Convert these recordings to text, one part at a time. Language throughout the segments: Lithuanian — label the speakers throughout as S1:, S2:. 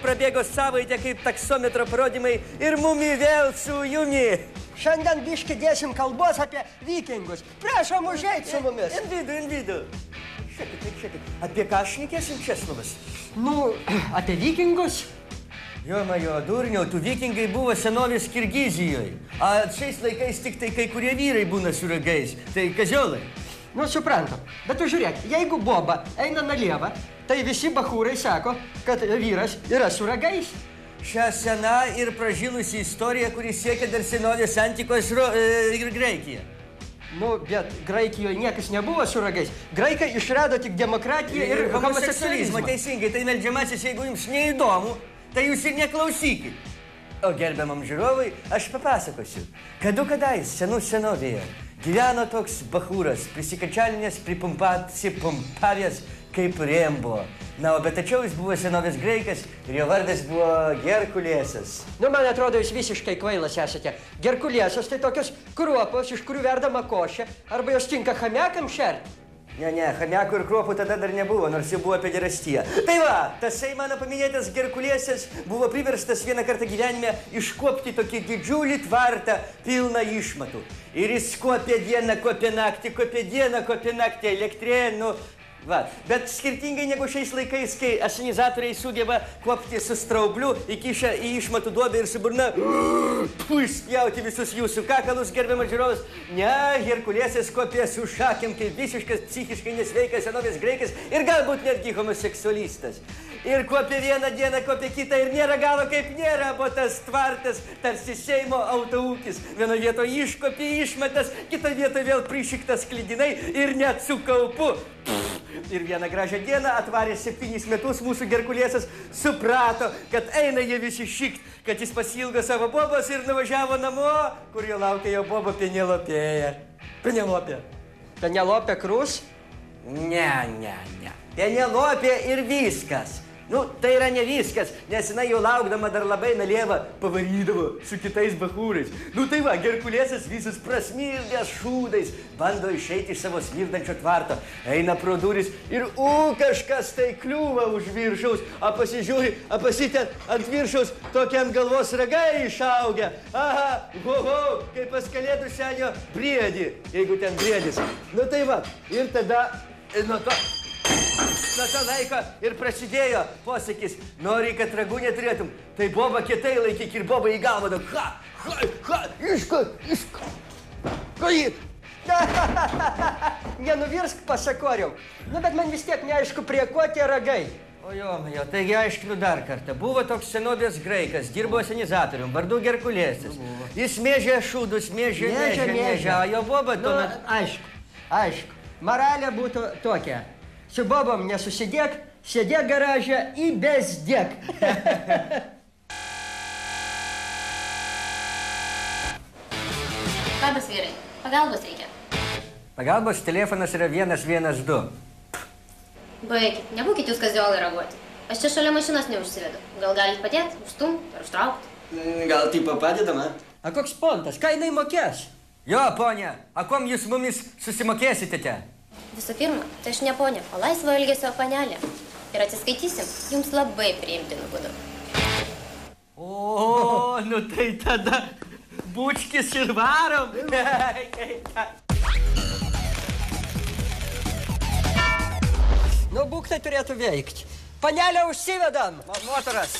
S1: prabėgo savaitę kaip taksometro parodymai ir mumi vėl su jumi.
S2: Šiandien biškį dėsim kalbos apie vikingus. Prašom užeit su mumis.
S1: In vidų. Šiek. Apie ką šnekėsim, Česlovas?
S2: Nu, apie vikingus?
S1: Jo, durniau, tu vikingai buvo senovės Kirgizijoje. A šiais laikais tik tai kai kurie vyrai būna su ragais. Tai kaziolai.
S2: Nu, suprantam. Bet tu žiūrėk, jeigu boba eina nalieva, tai visi bachūrai sako, kad vyras yra su ragais.
S1: Šią seną ir pražilusi istoriją, kuri siekia dar senovės antikos ir Graikija.
S2: Nu, bet Graikijoje niekas nebuvo su ragais. Graikai išrado tik demokratiją ir homoseksualizmą.
S1: Teisingai, tai meldžiamasis, jeigu jums neįdomu, tai jūs ir neklausykit. O gerbiamam žiūrovui aš papasakosiu. Kadais senovėje gyveno toks bachūras, prisikačialinės, pripumpavęs kaip Rembo. Na, o bet tačiau jis buvo senovės graikas ir jo vardas buvo Gerkulėsas.
S2: Nu, man atrodo, jūs visiškai kvailas esate. Gerkulėsas tai tokios kruopos, iš kurių verdama košė, arba jos tinka chamiakam šerti.
S1: Ne, chamiakų ir kruopų tada dar nebuvo, nors jau buvo pederastiją. Tai va, tasai mano paminėtas Gerkulėsas buvo priverstas vieną kartą gyvenime iškuopti tokį didžiulį tvartą pilną išmatų. Ir jis kopė dieną, kopė naktį, elektrėnų. Va, bet skirtingai negu šiais laikais, kai asenizatoriai sugeba kopti su straubliu, įkišę į išmatų duobę ir su burna spjauti visus jūsų kakalus, gerbiamas žiūrovas. Ne, Herkulėsas kopė su šakėm kaip visiškas psichiškai nesveikas senovės graikas ir galbūt netgi homoseksualistas. Ir kopė vieną dieną, kopė kitą ir nėra galo kaip nėra, buvo tas tvartas, tarsi Seimo autoūkis. Vienoje vietoje iškopė išmetas, kitoje vietoje vėl prišiktas klydinai ir net su kaupu. Ir vieną gražią dieną atvarė 7 metus mūsų Gerkulėsas suprato, kad eina jie visi šikt, kad jis pasilgo savo bobos ir nuvažiavo namo, kur jo laukia jo bobo Penelopėje.
S2: Penelopė Krus?
S1: Ne. Penelopė ir viskas. Nu, tai yra ne viskas, nes jinai jau laukdama dar labai nalievą pavarydavo su kitais bachūrais. Nu tai va, Gerkulėsas visas prasmirgęs šūdais bando išeiti iš savo smirdančio tvarto. Eina pro duris ir kažkas tai kliūva už viršaus, a pasižiūri, a pasitė ant viršaus tokia ant galvos ragai išaugę. Aha, kaip pas Kalėdų senio briedį, jeigu ten briedis. Nu tai va, ir tada nuo to laiko ir prasidėjo posakis, nori, kad ragų neturėtum, tai bobą kietai laikyk ir bobą į galvą daug. Iška.
S2: Nenuvirsk, pasakoriau. Nu, bet man vis tiek neaišku, prie ko tie ragai.
S1: O jo, taigi aiškinu dar kartą. Buvo toks senovės graikas, dirbo asenizatorium, vardu Gerkulėsas. Jis mėžė šūdus, mėžė, o jo boba tuomet...
S2: Aišku. Moralė būtų tokia. Su bobom nesusidėk, sėdėk garaže į bezdėk.
S3: Labas, vyrai. Pagalbos reikia.
S1: Pagalbos telefonas yra 112.
S3: Baikit, nebūkit jūs kaziolai reaguoti. Aš čia šalia mašinos neužsivedu. Gal galit padėti, užstumti ar užtraukti?
S1: Gal tipo padedama?
S2: A koks pontas, ką jinai mokės?
S1: Jo, ponia, a kom jūs mumis susimokėsite te?
S3: Visų pirma, tai aš ne ponia, o laisvo elgesio panelė. Ir atsiskaitysim jums labai priimtinu būdu.
S1: O, nu tai tada bučkis ir varom.
S2: Nu, būktai turėtų veikti. Panelę užsivedam.
S1: Motoras.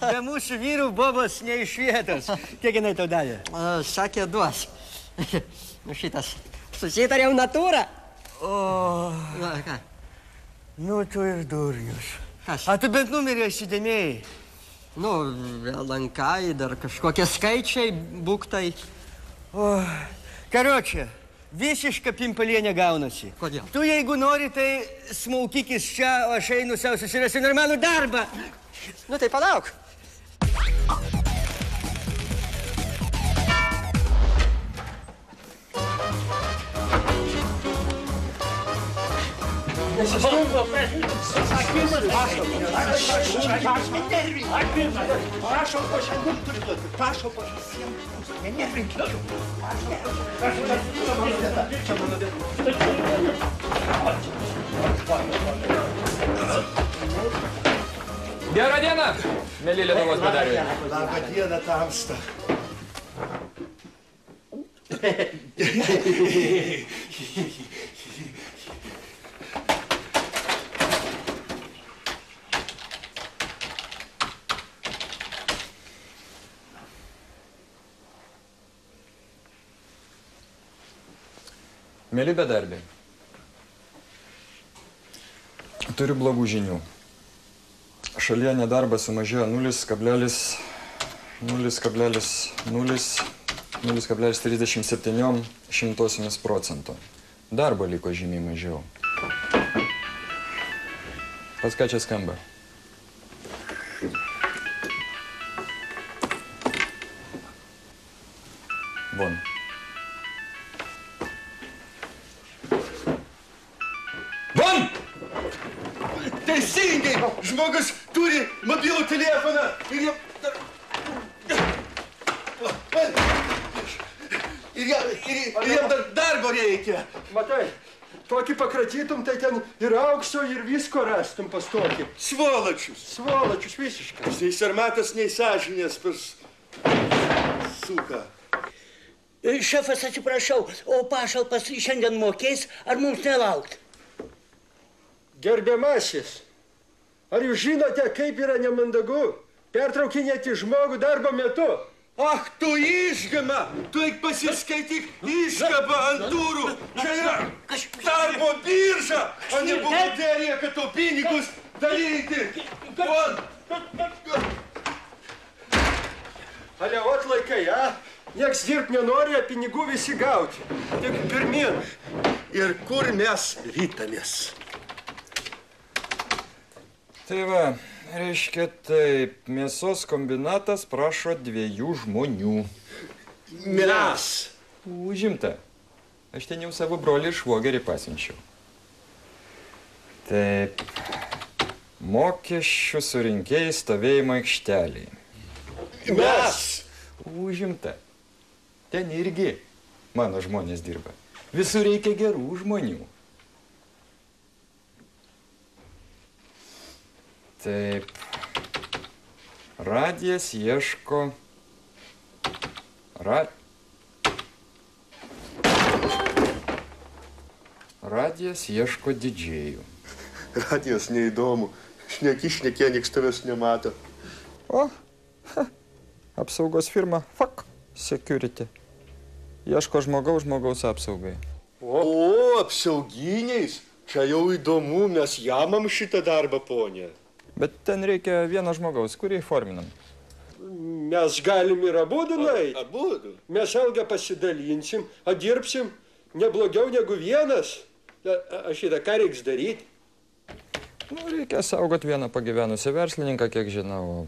S1: Be mūsų vyrų bobos ne iš vietos. Kiek jinai tau davė?
S2: Sakė, duos. Nu, šitas. Susitariau natūrą.
S1: O.
S2: Na, ką?
S1: Nu, tu ir durnius.
S2: Kas?
S1: A tu bent numerį įsidėmėjai?
S2: Nu, lankai, dar kažkokie skaičiai, būktai.
S1: O, karočią. Visiška pimpalienė gaunasi.
S2: Kodėl?
S1: Tu, jeigu nori, tai smaukykis čia, o aš einu savo susirasti normalų darbą.
S2: Nu, tai palauk. Nesistengti.
S4: Prašom po šiandien turi duoti. Prašom po visiems. Nenervinkit.
S5: Gerą dieną, mėly Lietuvos bedariai.
S4: Labą dieną, tamsta.
S5: Mėly bedarbiai, turiu blogų žinių. Šalyje nedarbas sumažėjo 0,37%. Darbo liko žymiai mažiau. Pas ką čia skamba? Von. Von!
S4: Teisingai! Žmogus turi mobilų telefoną ir jam dar darbo reikia.
S2: Matai, tokį pakratytum, tai ten ir aukso, ir visko rastum pas tokį.
S4: Svoločius.
S2: Svoločius visiškai.
S4: Nei sarmatas, nei sąžinės pas suka.
S6: Šefas, atsiprašau, o pašalpas šiandien mokės, ar mums nelaukti?
S2: Gerbiamasis, ar jūs žinote, kaip yra nemandagu pertraukinėti žmogų darbo metu?
S4: Ach, tu išgama! Tu eik pasiskaityk iškabą ant durų! Čia yra darbo birža, o ne buhalterija, kad to pinigus dalyti!
S2: Ale ot laikai, a? Nieks dirbt nenori, a pinigų visi gauti. Tik pirmin.
S4: Ir kur mes rytamės?
S5: Tai va, reiškia taip, mėsos kombinatas prašo 2 žmonių.
S4: Mes!
S5: Užimta. Aš ten jau savo brolį ir švogerį pasiunčiau. Taip, mokesčių surinkėjai stovėjimo aikšteliai.
S4: Mes!
S5: Užimta. Ten irgi mano žmonės dirba. Visur reikia gerų žmonių. Taip. Radijas ieško... Radijas ieško didžėjų.
S4: Radijas neįdomu. Šnekė, nieks tavęs nemato.
S5: O, apsaugos firma Fuck Security. Ieško žmogaus apsaugai.
S4: O, apsauginiais. Čia jau įdomu, mes jamam šitą darbą, ponė.
S5: Bet ten reikia vieno žmogaus, kurį įforminam.
S2: Mes galim ir abudu nueiti.
S4: Abudu?
S2: Mes algą pasidalinsim, dirbsim neblogiau negu vienas. Aš šitą ką reiks daryti?
S5: Nu, reikia saugot vieną pagyvenusią verslininką, kiek žinau.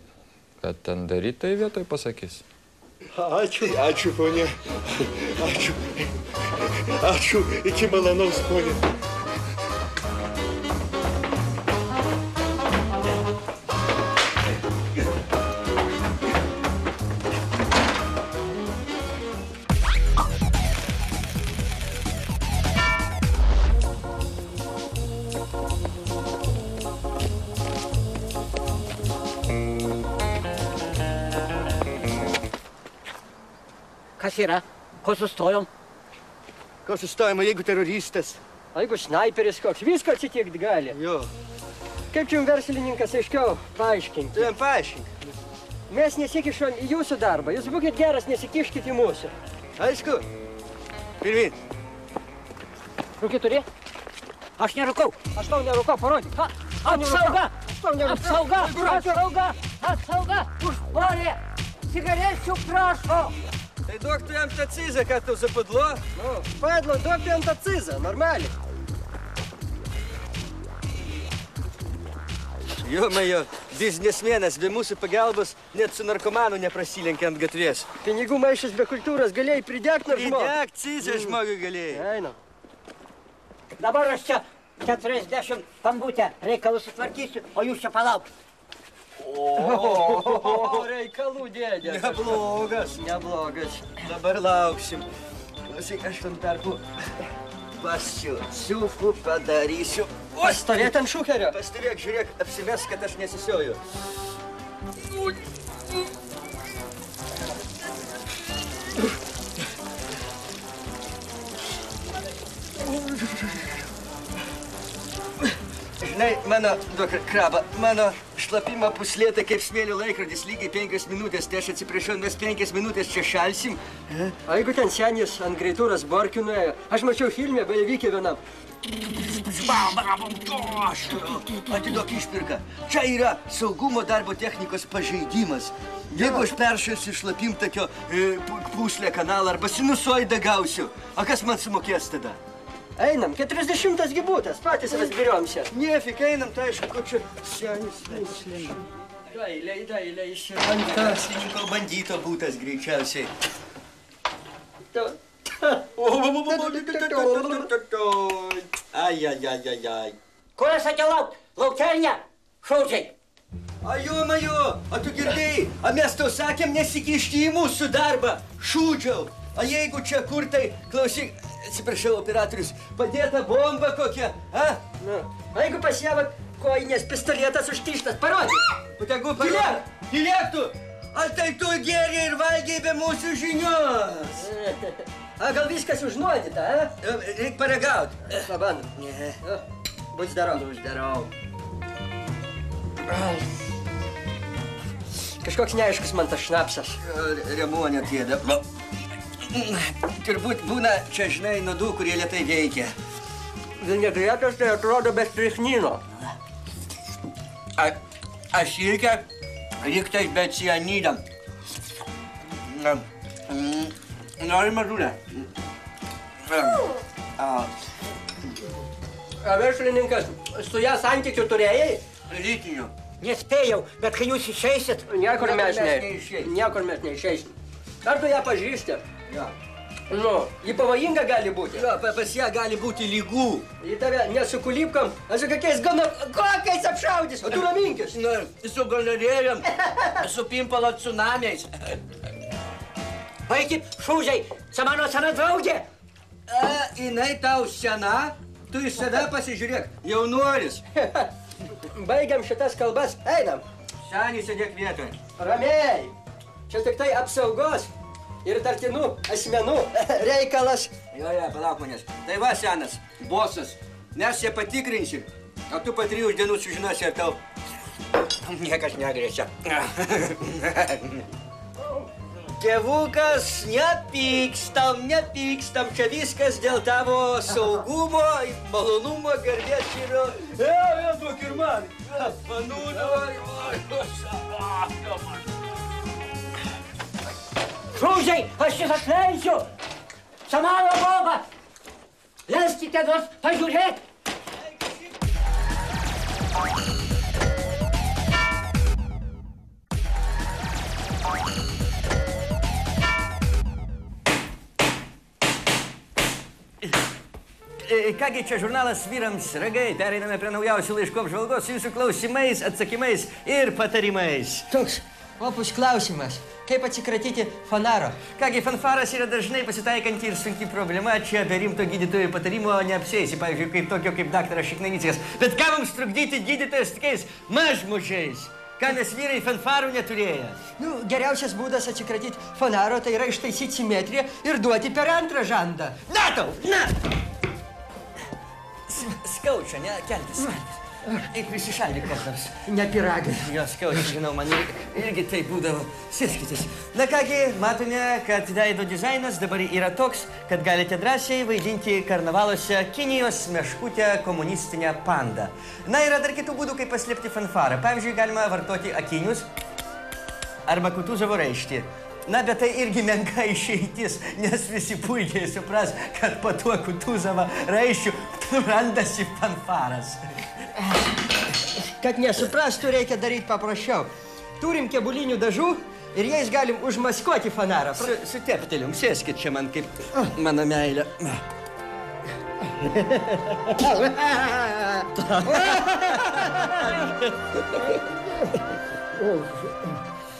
S5: Kad ten daryti, tai vietoj pasakys.
S4: Ačiū. Ačiū, ponė. Ačiū. Iki malonaus, ponė.
S6: Kas yra? Ko sustojom?
S2: Ko sustojama, jeigu teroristas? A jeigu snaiperis koks, visko atsitikti gali.
S1: Jo.
S2: Kaip čia jums verslininkas aiškiau paaiškinti?
S1: Tu jam paaiškink.
S2: Mes nesikišom į jūsų darbą. Jūs būkit geras, nesikiškit į mūsų.
S1: Aišku. Pirmin.
S6: Rūkį turi? Aš nerūkau.
S2: Aš tau nerūkau, parodyk.
S6: Apsauga! Apsauga! Užpuolė! Cigarečių prašo!
S1: Tai duok tu jam tą cizą, kad tau zapadlo.
S2: Nu, padlo, duok tu jam tą cizą, normaliai.
S1: Jo, biznesmenas, be mūsų pagalbos net su narkomanu neprasilenkia ant gatvės.
S2: Pinigų maišas be kultūros galėjai pridėk nors žmogų.
S1: Pridėk cizą žmogui galėjai.
S2: Eina.
S6: Dabar aš čia 40 pambutę reikalus sutvarkysiu, o jūs čia palaukit.
S2: O, reikalų dėdė.
S1: Neblogas. Dabar lauksim. Klausyk, aš tam tarpu pasiufu padarysiu.
S2: Pastovėt ant šukerio.
S1: Pastovėk, žiūrėk, apsimes, kad aš nesisioju. Žinai, mano, duok krabą, mano šlapimo puslėta kaip smėlio laikrodis, lygiai 5 minutės, tai aš atsiprašau, mes 5 minutės čia šalsim.
S2: A jeigu ten senis ant greitūros borkių nuėjo, aš mačiau filme, beveikė vienam.
S1: Atiduok išpirką. Čia yra saugumo darbo technikos pažeidimas. Jeigu aš peršalsiu šlapimtakio puslę kanalą arba sinusoidą gausiu, a kas man sumokės tada?
S2: Einam, 40 gibūtas, patys rasbiriom čia.
S1: Nefik, einam, tai aišku, ko čia senis. Dailiai, šiandien bandyto būtas greičiausiai. Ai.
S6: Kur aš atėjau laukt? Laukčia, šaudžiai.
S1: Ajo, a tu girdėjai? A mes tau sakėm nesikišti į mūsų darbą. Šūdžiau. A jeigu čia kur tai, klausyk, atsiprašau, operatorius, padėta bomba kokia, a?
S2: A jeigu pas ją kojinės pistoletas užkištas, parodyk.
S1: Pategu parodyk. Tylėk tu. A tai tu gėrė ir valgiai be mūsų žinios.
S2: A gal viskas užnuodyta, a?
S1: Reik paragaut.
S2: Pabandom. Būt zdarau. Kažkoks neaiškus man tas šnapsas.
S1: Remonė tėda. Turbūt būna čia, žinai, nuodų, kurie lėtai veikia.
S2: Vinegretas tai atrodo be strichnino.
S1: Aš irgi liktais be cianido. Nori mažulę?
S2: A verslininkas, su ją santykių turėjai?
S1: Lytinių.
S6: Nespėjau, bet kai jūs išeisit...
S2: Niekur mes neišeisim. Ar tu ją pažįsti?
S1: Jo.
S2: Nu, ji pavojinga gali būti.
S1: Jo, pas ją gali būti lygų.
S2: Ji tave ne su kulipkom, o su kokiais apšaudys, o tu raminkis.
S1: Su galerėjom, su pimpalo tsunamiais.
S6: Vaikip, šūdžiai, čia mano sena draugė.
S1: Jinai tau sena, tu iš save pasižiūrėk, jaunuolis.
S2: Baigiam šitas kalbas, einam.
S1: Senį sėdėk vietoje.
S2: Ramiai, čia tik tai apsaugos ir tartinų asmenų reikalas.
S1: Jo, palauk manęs. Tai va, senas, bosas, mes čia patikrinsim, o tu po 3 dienų sužinosi, ar tau niekas negrėsia. Tėvukas, nepykstam, čia viskas dėl tavo saugumo, malonumo, garbės ir... duok ir man.
S6: Šūdžiai, aš jūs atleidžiu. Čia mano boba. Leiskite nors pažiūrėt.
S1: Kągi, čia žurnalas Vyrams ragai. Pereiname prie naujausių laiškų apžvalgos, jūsų klausimais, atsakymais ir patarimais.
S2: Toks opus klausimas. Kaip atsikratyti fanaro?
S1: Kągi, fanfaras yra dažnai pasitaikanti ir sunki problema. Čia be rimto gydytojo patarimo neapsieisi, pavyzdžiui, kaip tokio kaip daktaras Šiknanickas. Bet ką mums trukdyti gydytojas tokiais mažmužiais? Ką mes vyrai fanfarų neturėję?
S2: Nu, geriausias būdas atsikratyti fanaro tai yra ištaisyti simetriją ir duoti per antrą žandą.
S1: Na tau, na! Skaučia, ne? Kelkis. Eik prisišaldyk kas nors.
S2: Ne piragai.
S1: Jo, skaučia, žinau, man irgi tai būdavo. Sėskitės. Na kągi, matome, kad veido dizainas dabar yra toks, kad galite drąsiai vaidinti karnavaluose Kinijos meškutę komunistinę pandą. Na, yra dar kitų būdų, kaip paslėpti fanfarą. Pavyzdžiui, galima vartoti akinius arba Kutuzovo raištį. Na, bet tai irgi menka išeitis, nes visi puikiai supras, kad po tuo Kutuzovą raiščių randasi fanfaras.
S2: Kad nesuprastų, reikia daryti paprasčiau. Turim kebulinių dažų ir jais galim užmaskuoti fanarą.
S1: Su teptelium, sėskit čia man kaip mano meilė.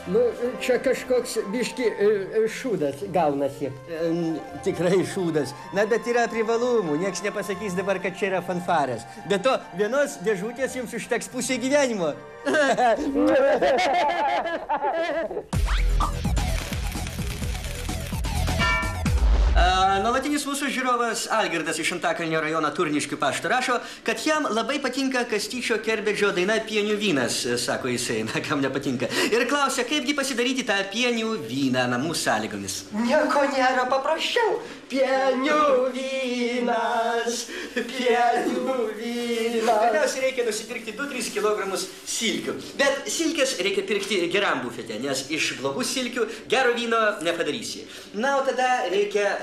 S2: Nu, čia kažkoks biški šūdas gaunasi.
S1: Tikrai šūdas. Na, bet yra privalumų. Niekas nepasakys dabar, kad čia yra fanfaras. Be to, vienos dėžutės jums užteks pusė gyvenimo. Nuolatinis mūsų žiūrovas Algirdas iš Antakalnio rajono Turniškių pašto rašo, kad jam labai patinka Kastyčio Kerbedžio daina Pienių vynas, sako jisai, na, kam nepatinka. Ir klausia, kaipgi pasidaryti tą pienių vyną namų sąlygomis.
S2: Nieko nėra paprasčiau. Pienių vynas, pienių vynas.
S1: Pirmiausia, reikia nusipirkti 2-3 kg silkių. Bet silkės reikia pirkti geram bufete, nes iš blogų silkių gero vyno nepadarysi. Na, o tada reikia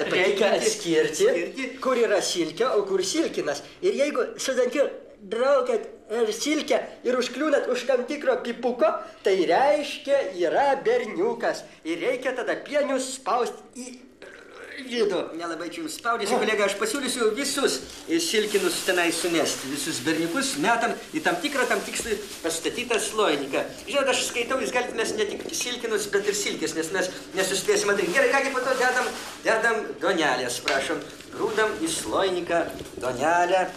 S2: atskirti, kur yra silkė, o kur silkinas. Ir jeigu sudankiu braukiat silkę ir užkliūnat už tam tikro pipuko, tai reiškia yra berniukas. Ir reikia tada pienius spausti į vidų.
S1: Nelabai čia jums spaudėsi, kolega, aš pasiūlysiu visus silkinus tenai sumesti. Visus berniukus metam į tam tikslui pastatytą slojniką. Žinot, aš skaitau, jūs galite mes ne tik silkinus, bet ir silkės, nes mes nesuspėsim atrinkt. Gerai, kągi po to dedam donelės, prašom. Grūdam į slojniką donelę.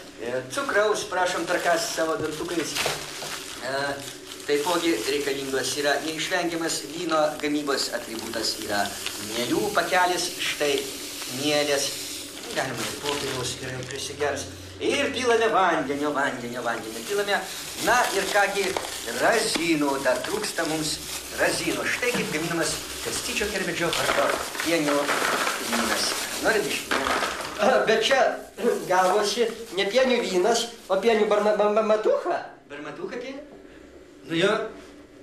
S1: Cukraus, prašom, tarkas savo dantukais. Taipogi reikalingos yra neišvengiamas vyno gamybos atributas yra mielių pakelis, štai mielės, galima ir popieriaus ir prisigers. Ir pilame vandenio pilame. Na ir kągi, razinų, dar trūksta mums razinų. Štai kaip gaminamas Kastyčio Kerbedžio vardo pienių vynas. Norit išpilti?
S2: Bet čia gavosi ne pienių vynas, o pienių barmatucha.
S1: Barmatucha pienių? Nu jo,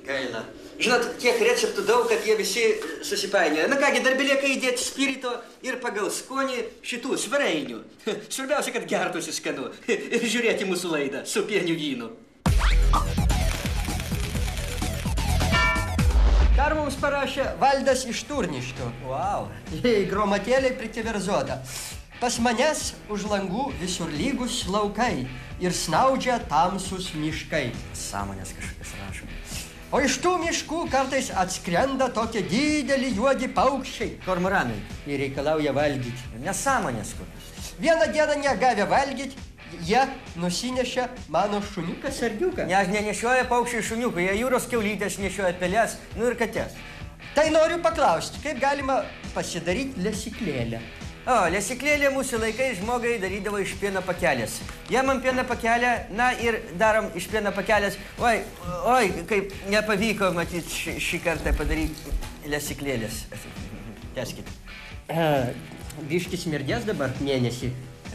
S1: gaila. Žinot, tiek receptų daug, kad jie visi susipainioja. Na kągi, dar belieka įdėti spirito ir pagal skonį šitų svarainių. Svarbiausia, kad gertųsi skanu. Ir žiūrėti mūsų laidą su pienių vynu.
S2: Dar mums parašė Valdas iš Turniškių.
S1: Wow.
S2: Gromatėliai prikeverzuota. Pas manęs už langų visur lygus laukai ir snaudžia tamsus miškai.
S1: Sąmonės kažkokias rašo.
S2: O iš tų miškų kartais atskrenda tokie dideli juodi paukščiai.
S1: Kormoranai.
S2: Ir reikalauja valgyti.
S1: Nesąmonės kokios.
S2: Vieną dieną negavę valgyti, jie nusinešė mano šuniuką sargiuką.
S1: Nenešioja paukščiai šuniukų, jie jūros kiaulytės nešioja pelės, nu ir kates.
S2: Tai noriu paklausti, kaip galima pasidaryti lesyklėlę.
S1: O, lesyklėlė mūsų laikai žmogai darydavo iš pieno pakelės. Jam ant pieno pakelę, na ir darom iš pieno pakelės. Oi, kaip nepavyko, matyt, šį kartą padaryti lesyklėlės. Tęskit.
S2: Biškis smirdės dabar mėnesį.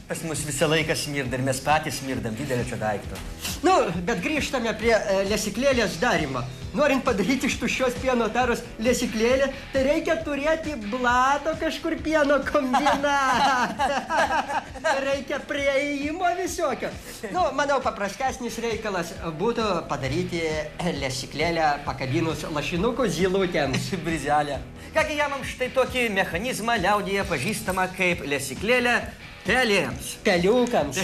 S1: Pas mus visą laiką smirda ir mes patys smirdam didelio čia daikto.
S2: Nu, bet grįžtame prie lesyklėlės darymo. Norint padaryti iš tuščios pieno taros lesyklėlę, tai reikia turėti blato kažkur pieno kombinatą. Reikia prieimo visokio. Nu, manau, paprastesnis reikalas būtų padaryti lesyklėlę pakabinus lašinukų zylutėms.
S1: Brizelė. Kągi jam štai tokį mechanizmą liaudyje pažįstamą kaip lesyklėlę pelėms.
S2: Peliukams.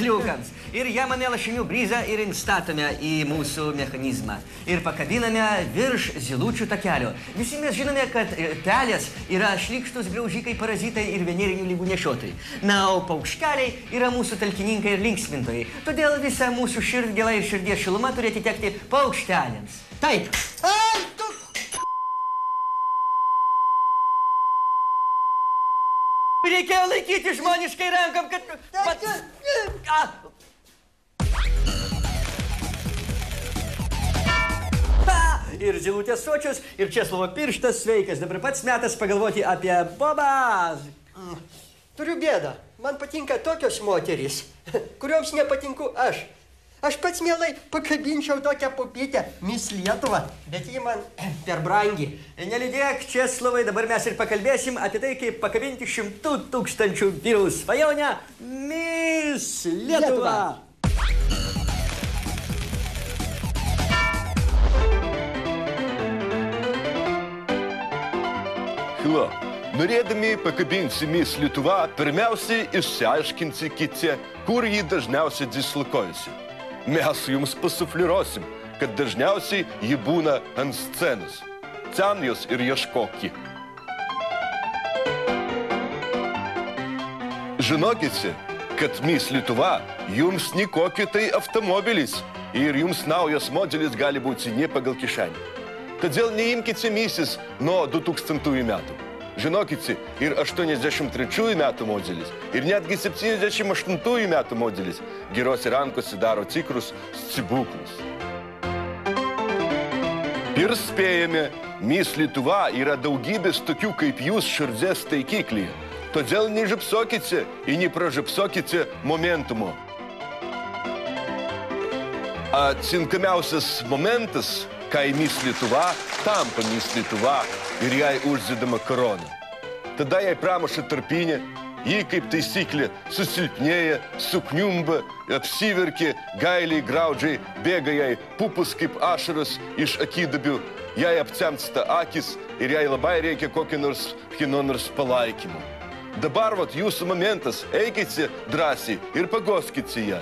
S1: Ir jam ane lašinių bryzą ir instatome į mūsų mechanizmą. Ir pakabiname virš zylučių takelio. Visi mes žinome, kad pelės yra šlykštus graužikai, parazitai ir venerinių ligų nešiotojai. Na, o paukškeliai yra mūsų talkininkai ir linksmintojai. Todėl visa mūsų širdgėla ir širdies šiluma turi atitekti paukšteliams.
S2: Taip.
S1: Reikėjo laikyti žmoniškai rankam, kad... Ir zylutės sočios, ir Česlovo pirštas sveikas. Dabar pats metas pagalvoti apie Bobą.
S2: Turiu bėdą. Man patinka tokios moterys, kurioms nepatinku aš. Aš pats mielai pakabinčiau tokią pupytę Miss Lietuva, bet ji man per brangi.
S1: Neliūdėk, Česlovai, dabar mes ir pakalbėsim apie tai, kaip pakabinti 100 000 vyrų svajonę Miss Lietuva.
S4: Šilo, Norėdami pakabinti Miss Lietuva, pirmiausiai išsiaiškinsite, kur jį dažniausiai dislokuojasi. Mes jums pasufliruosim, kad dažniausiai jį būna ant scenos. Ten jos ir ieškoki. Žinokite, kad Miss Lietuva jums nikokio tai automobilis ir jums naujas modelis gali būti ne pagal kišenį. Todėl neimkite Missis nuo 2000 metų. Žinokite, ir 83 metų modelis, ir netgi 78 metų modelis gerose rankose daro tikrus stebuklus. Ir spėjame, Miss Lietuva yra daugybės tokių kaip jūs širdies taikiklyje. Todėl nežipsokite ir nepražipsokite momentumo. Tinkamiausias momentas, kai Miss Lietuva tampa Miss Lietuva ir jai uždedama korona. Tada jai pramuša tarpinė, ji kaip taisyklė susilpnėja, sukniumba, apsiverkia, gailiai, graudžiai, bėga jai pupus kaip ašaras iš akidubių, jai aptemsta akis ir jai labai reikia kokio nors palaikymo. Dabar vat jūsų momentas, eikite drąsiai ir pagoskite ją.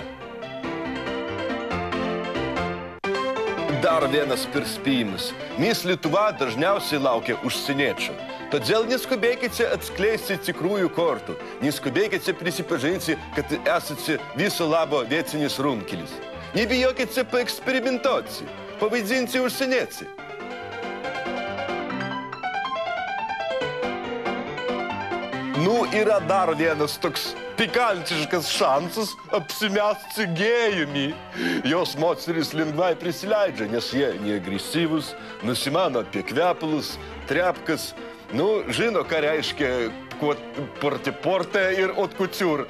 S4: Dar vienas perspėjimas. Miss Lietuva dažniausiai laukia užsieniečių. Todėl neskubėkite atskleisti tikrųjų kortų. Neskubėkite prisipažinti, kad esate viso labo vietinis runkelis. Nebijokite paeksperimentuoti, pavaidinti užsieniečiai. Nu, yra dar vienas toks pikantiškas šansas apsimesti gėjumi. Jos moteris lengvai prisileidžia, nes jie neagresyvus, nusimano apie kvepalus, trepkas. Nu, žino, ką reiškia porte ir haute couture.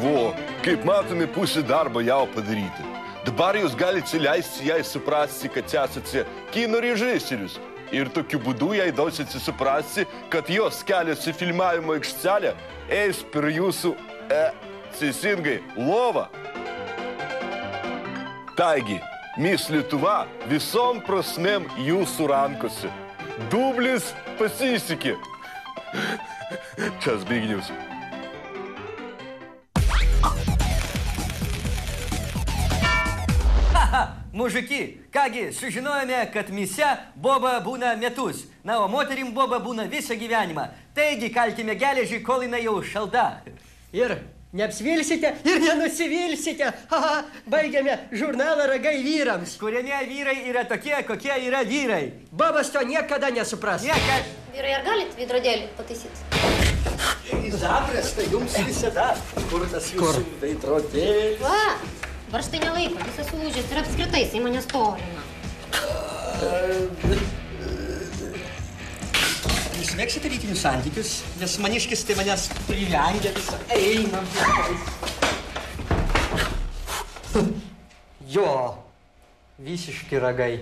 S4: Vo, kaip matome, pusė darbo jau padaryti. Dabar jūs galite leisti jai suprasti, kad esate kino režisierius. Ir tokiu būdu jai dausite suprasti, kad jos kelias į filmavimo aikštelę eis per jūsų, teisingai, lovą. Taigi, Miss Lietuva visom prasmėm jūsų rankose. Dublis pasisekė. Čia Zbignius.
S1: Mužiki, kągi, sužinojome, kad mise boba būna metus, na, o moterim boba būna visą gyvenimą. Taigi, kalkime geležį, kol jinai jau šalda.
S2: Ir neapsvilsite ir nenusivilsite. Baigiame žurnalą Ragai vyrams.
S1: Kuriame vyrai yra tokie, kokie yra vyrai.
S2: Bobas to niekada nesupras.
S3: Vyrai, ar galit veidrodėlį pataisyti?
S1: Zaprasta, jums visada. Kur tas jūsų veidrodėlis?
S3: Va! Dabar štai nelaiko, visas sulūžęs ir apskritai jisai mane storina.
S1: Jūs mėgsite lytinius santykius, nes maniškis tai manęs privengia visą. Einam.
S2: Jo, visiški ragai.